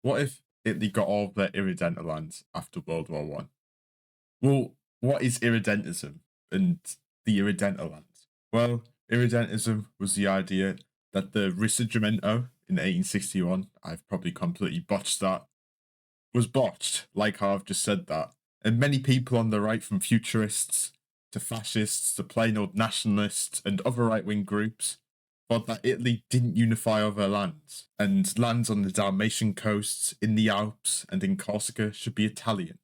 What if Italy got all of their irredental lands after World War One? Well, what is irredentism and the irredental lands? Well, irredentism was the idea that the Risorgimento in 1861, I've probably completely botched that, was botched, like how I've just said that. And many people on the right, from futurists to fascists to plain old nationalists and other right wing groups, thought that Italy didn't unify all their lands, and lands on the Dalmatian coasts, in the Alps, and in Corsica should be Italian.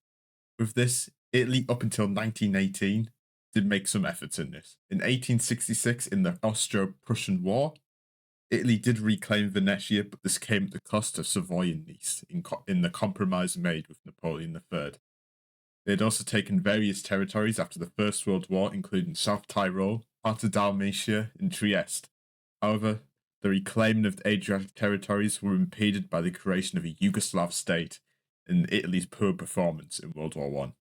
With this, Italy up until 1918 did make some efforts in this. In 1866, in the Austro-Prussian War, Italy did reclaim Venetia, but this came at the cost of Savoy and Nice in the compromise made with Napoleon III. They had also taken various territories after the First World War, including South Tyrol, part of Dalmatia, and Trieste. However, the reclaiming of the Adriatic territories were impeded by the creation of a Yugoslav state and Italy's poor performance in World War One.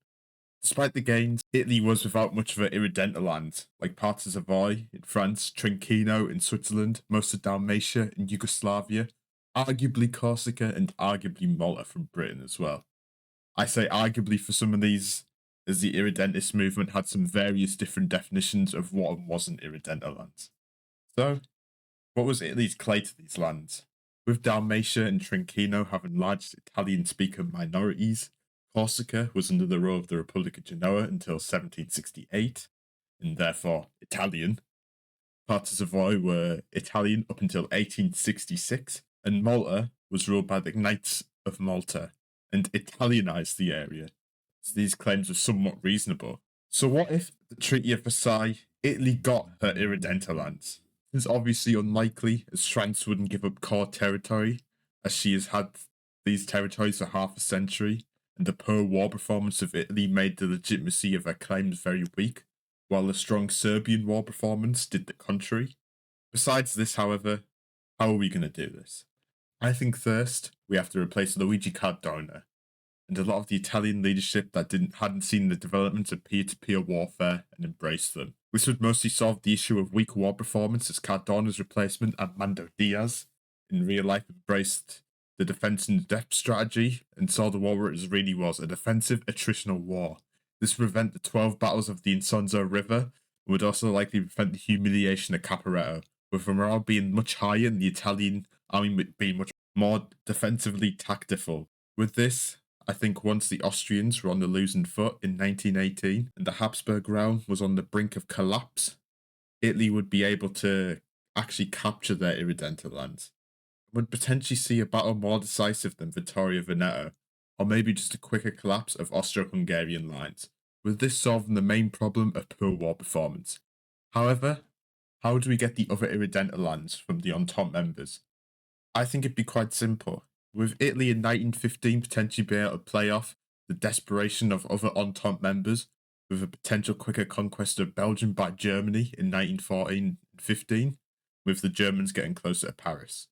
Despite the gains, Italy was without much of an irredental land, like parts of Savoy in France, Trentino in Switzerland, most of Dalmatia in Yugoslavia, arguably Corsica, and arguably Malta from Britain as well. I say arguably for some of these, as the irredentist movement had some various different definitions of what and wasn't irredental lands. So, what was Italy's claim to these lands? With Dalmatia and Trentino having large Italian-speaker minorities, Corsica was under the rule of the Republic of Genoa until 1768, and therefore Italian. Parts of Savoy were Italian up until 1866, and Malta was ruled by the Knights of Malta, and Italianized the area. So these claims were somewhat reasonable. So what if the Treaty of Versailles, Italy got her irredental lands? It's obviously unlikely, as France wouldn't give up core territory, as she has had these territories for half a century, and the poor war performance of Italy made the legitimacy of her claims very weak, while the strong Serbian war performance did the contrary. Besides this, however, how are we going to do this? I think first, we have to replace Luigi Cardona, and a lot of the Italian leadership that hadn't seen the development of peer-to-peer warfare and embraced them. This would mostly solve the issue of weak war performance, as Cardona's replacement, Armando Diaz, in real life embraced the defense and depth strategy and saw the war where it really was, a defensive attritional war. This would prevent the 12 battles of the Isonzo River, and would also likely prevent the humiliation of Caporetto, with the morale being much higher and the Italian army being much more defensively tactical. With this, I think once the Austrians were on the losing foot in 1918 and the Habsburg realm was on the brink of collapse, Italy would be able to actually capture their irredental lands. Would potentially see a battle more decisive than Vittorio Veneto, or maybe just a quicker collapse of Austro-Hungarian lines, with this solving the main problem of poor war performance. However, how do we get the other irredental lands from the Entente members? I think it'd be quite simple. With Italy in 1915 potentially being able to play off the desperation of other Entente members, with a potential quicker conquest of Belgium by Germany in 1914 and 15, with the Germans getting closer to Paris.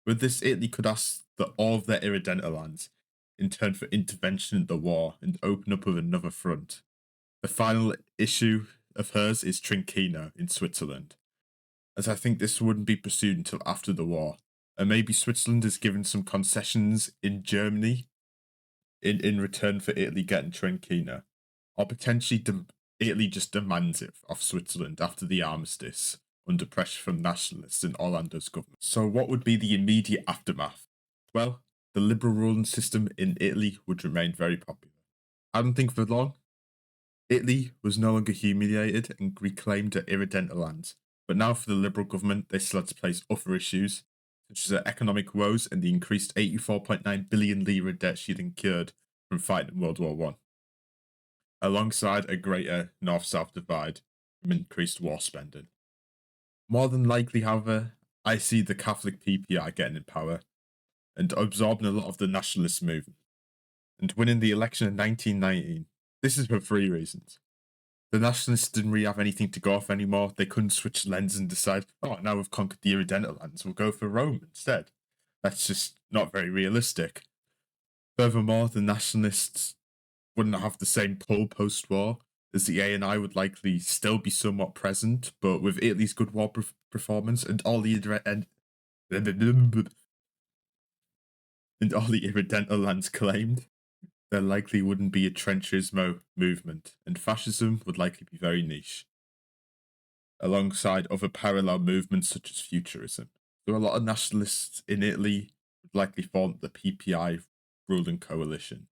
With this, Italy could ask that all of their irredental lands in turn for intervention in the war and open up with another front. The final issue of hers is Trentino in Switzerland, as I think this wouldn't be pursued until after the war. And maybe Switzerland is given some concessions in Germany in return for Italy getting Trentino. Or potentially Italy just demands it off Switzerland after the armistice, under pressure from nationalists and Orlando's government. So what would be the immediate aftermath? Well, the liberal ruling system in Italy would remain very popular. I don't think for long. Italy was no longer humiliated and reclaimed their irredental lands. But now for the liberal government, they still had to face other issues, such as their economic woes and the increased 84.9 billion lira debt she'd incurred from fighting in World War One, alongside a greater north-south divide from increased war spending. More than likely, however, I see the Catholic PPI getting in power and absorbing a lot of the nationalist movement, and winning the election in 1919. This is for three reasons. The nationalists didn't really have anything to go off anymore. They couldn't switch lenses and decide, oh, now we've conquered the irredental lands, we'll go for Rome instead. That's just not very realistic. Furthermore, the nationalists wouldn't have the same pull post-war, as the ANI would likely still be somewhat present, but with Italy's good war performance and all the and all the irredental lands claimed, there likely wouldn't be a trenchismo movement, and fascism would likely be very niche, alongside other parallel movements such as futurism. So a lot of nationalists in Italy would likely form the PPI ruling coalition,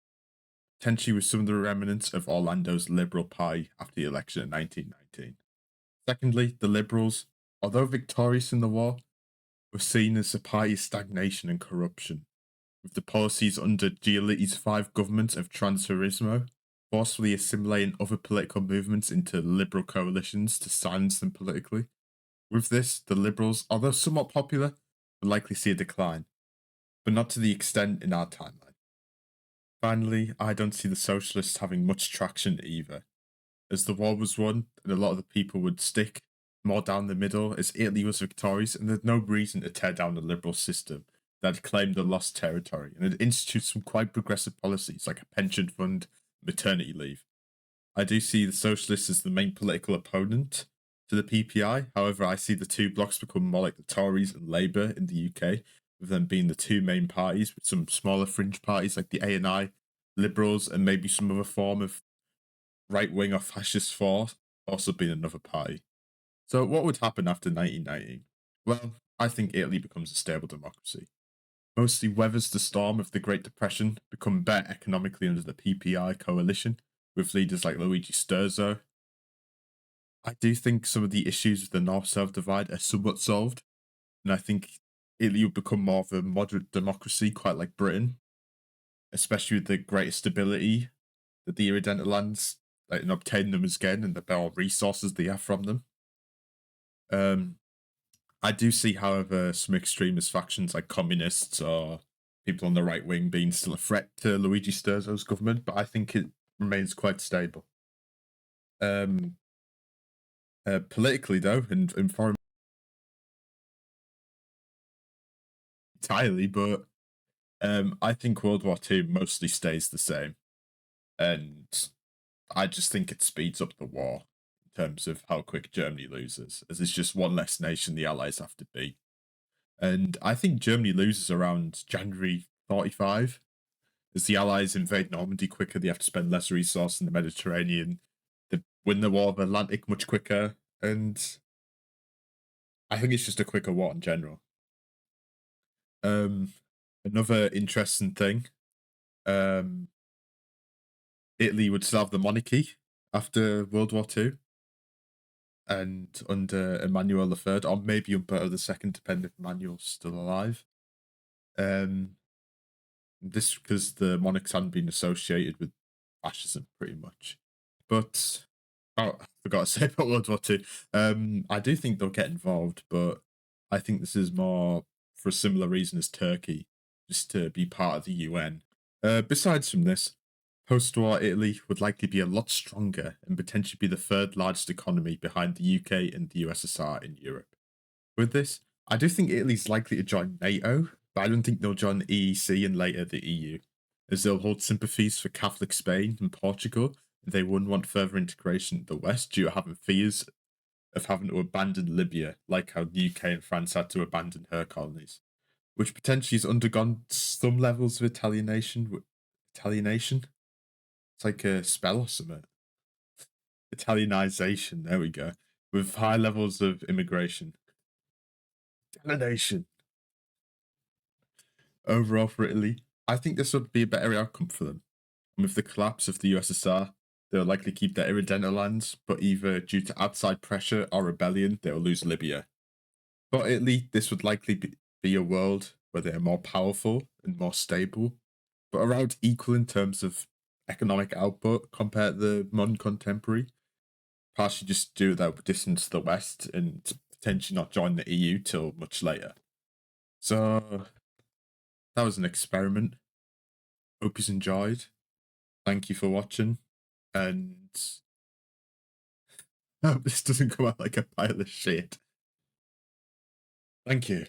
potentially with some of the remnants of Orlando's Liberal Party after the election in 1919. Secondly, the Liberals, although victorious in the war, were seen as a party of stagnation and corruption, with the policies under Giolitti's 5 governments of Transferismo forcefully assimilating other political movements into liberal coalitions to silence them politically. With this, the Liberals, although somewhat popular, would likely see a decline, but not to the extent in our timeline. Finally, I don't see the Socialists having much traction either, as the war was won and a lot of the people would stick more down the middle as Italy was victorious, and there's no reason to tear down the liberal system that had claimed the lost territory and had instituted some quite progressive policies like a pension fund, maternity leave. I do see the Socialists as the main political opponent to the PPI. However, I see the two blocs become more like the Tories and Labour in the UK, with them being the two main parties, with some smaller fringe parties like the A&I, Liberals, and maybe some other form of right-wing or fascist force also being another party. So what would happen after 1919? Well, I think Italy becomes a stable democracy. Mostly weathers the storm of the Great Depression, become better economically under the PPI coalition, with leaders like Luigi Sturzo. I do think some of the issues with the North-South divide are somewhat solved, and I think Italy would become more of a moderate democracy, quite like Britain, especially with the greater stability that the irredental lands, and obtaining them again, and the better resources they have from them. I do see, however, some extremist factions like communists or people on the right wing being still a threat to Luigi Sturzo's government, but I think it remains quite stable. Politically, though, and foreign entirely, but I think World War II mostly stays the same, and I just think it speeds up the war in terms of how quick Germany loses, as it's just one less nation the Allies have to beat. And I think Germany loses around January 45. As the Allies invade Normandy quicker, they have to spend less resource in the Mediterranean. They win the War of the Atlantic much quicker. And I think it's just a quicker war in general. Another interesting thing, Italy would still have the monarchy after World War II. And under Emmanuel III, or maybe Umberto II, depending if Emmanuel's still alive. This because the monarchs hadn't been associated with fascism pretty much. But I forgot to say about World War II. I do think they'll get involved, but I think this is more for a similar reason as Turkey, just to be part of the UN. Besides from this, post-war Italy would likely be a lot stronger and potentially be the third largest economy behind the UK and the USSR in Europe. With this, I do think Italy's likely to join NATO, but I don't think they'll join the EEC and later the EU, as they'll hold sympathies for Catholic Spain and Portugal, and they wouldn't want further integration in the West due to having fears of having to abandon Libya, like how the UK and France had to abandon her colonies, which potentially has undergone some levels of Italianation. Italianation? It's like a spell or something. Italianization, there we go. With high levels of immigration. Italianation. Overall for Italy, I think this would be a better outcome for them. And with the collapse of the USSR, they'll likely keep their irredental lands, but either due to outside pressure or rebellion, they'll lose Libya. For Italy, this would likely be a world where they are more powerful and more stable, but around equal in terms of economic output compared to the modern contemporary, partially just due to their distance to the West and potentially not join the EU till much later. So that was an experiment. Hope you enjoyed. Thank you for watching, and hope this doesn't come out like a pile of shit. Thank you.